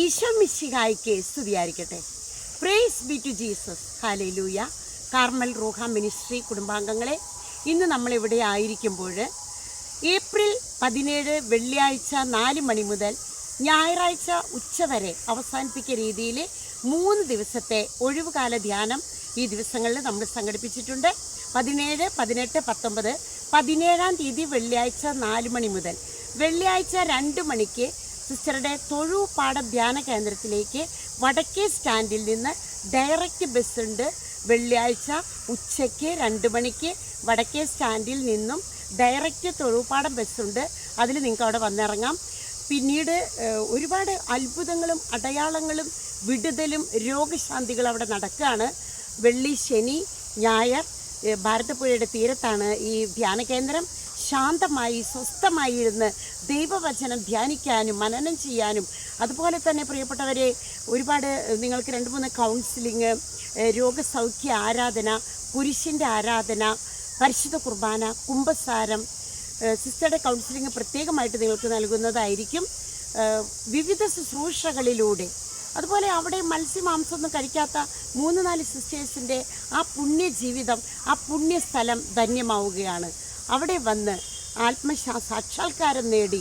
ഈശോ മിശിഹായ്ക്ക് സ്തുതിയായിരിക്കട്ടെ. Praise be to Jesus. Hallelujah. Carmel Ruha ministry കുടുംബാംഗങ്ങളെ, ഇന്ന് നമ്മളിവിടെ ആയിരിക്കുമ്പോൾ ഏപ്രിൽ 17 വെള്ളിയാഴ്ച 4 മണി മുതൽ ഞായറാഴ്ച ഉച്ചവരെ അവസാനിപ്പിക്കുന്ന രീതിയിൽ 3 ദിവസത്തെ ഒഴിവുകാല ധ്യാനം ഈ ദിവസങ്ങളിൽ നമ്മൾ സംഘടിപ്പിച്ചിട്ടുണ്ട്. 17, 18, 19, 17-ാം തീയതി വെള്ളിയാഴ്ച 4 മണി മുതൽ വെള്ളിയാഴ്ച 2 മണിക്ക് സിസ്റ്ററുടെ തൊഴുപാട ധ്യാന കേന്ദ്രത്തിലേക്ക് വടക്കേ സ്റ്റാൻഡിൽ നിന്ന് ഡയറക്റ്റ് ബസ്സുണ്ട്. വെള്ളിയാഴ്ച ഉച്ചയ്ക്ക് 2 മണിക്ക് വടക്കേ സ്റ്റാൻഡിൽ നിന്നും ഡയറക്റ്റ് തൊഴുപാടം ബസ്സുണ്ട്. അതിൽ നിങ്ങൾക്ക് അവിടെ വന്നിറങ്ങാം. പിന്നീട് ഒരുപാട് അത്ഭുതങ്ങളും അടയാളങ്ങളും വിടുതലും രോഗശാന്തികളും അവിടെ നടക്കുകയാണ്. വെള്ളി, ശനി, ഞായർ ഭാരതപ്പുഴയുടെ തീരത്താണ് ഈ ധ്യാന കേന്ദ്രം. ശാന്തമായി സ്വസ്ഥമായി ഇരുന്ന് ദൈവവചനം ധ്യാനിക്കാനും മനനം ചെയ്യാനും, അതുപോലെ തന്നെ പ്രിയപ്പെട്ടവരെ, ഒരുപാട് നിങ്ങൾക്ക് 2-3 കൗൺസിലിങ്, രോഗസൗഖ്യ ആരാധന, കുരിശിൻ്റെ ആരാധന, പരിശുദ്ധ കുർബാന, കുംഭസാരം, സിസ്റ്ററുടെ കൗൺസിലിങ് പ്രത്യേകമായിട്ട് നിങ്ങൾക്ക് നൽകുന്നതായിരിക്കും. വിവിധ ശുശ്രൂഷകളിലൂടെ, അതുപോലെ അവിടെ മത്സ്യമാംസമൊന്നും കഴിക്കാത്ത 3-4 സിസ്റ്റേഴ്സിൻ്റെ ആ പുണ്യജീവിതം, ആ പുണ്യസ്ഥലം ധന്യമാവുകയാണ്. അവിടെ വന്ന് സാക്ഷാത്കാരം നേടി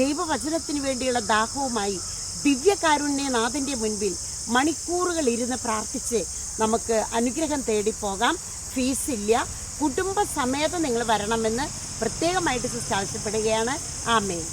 ദൈവവചനത്തിന് വേണ്ടിയുള്ള ദാഹവുമായി ദിവ്യകാരുണ്യനാഥൻ്റെ മുൻപിൽ മണിക്കൂറുകൾ ഇരുന്ന് പ്രാർത്ഥിച്ച് നമുക്ക് അനുഗ്രഹം തേടി പോകാം. ഫീസില്ല. കുടുംബസമേതം നിങ്ങൾ വരണമെന്ന് പ്രത്യേകമായിട്ട് സിസ്റ്റർ ആവശ്യപ്പെടുകയാണ്. ആമേൻ.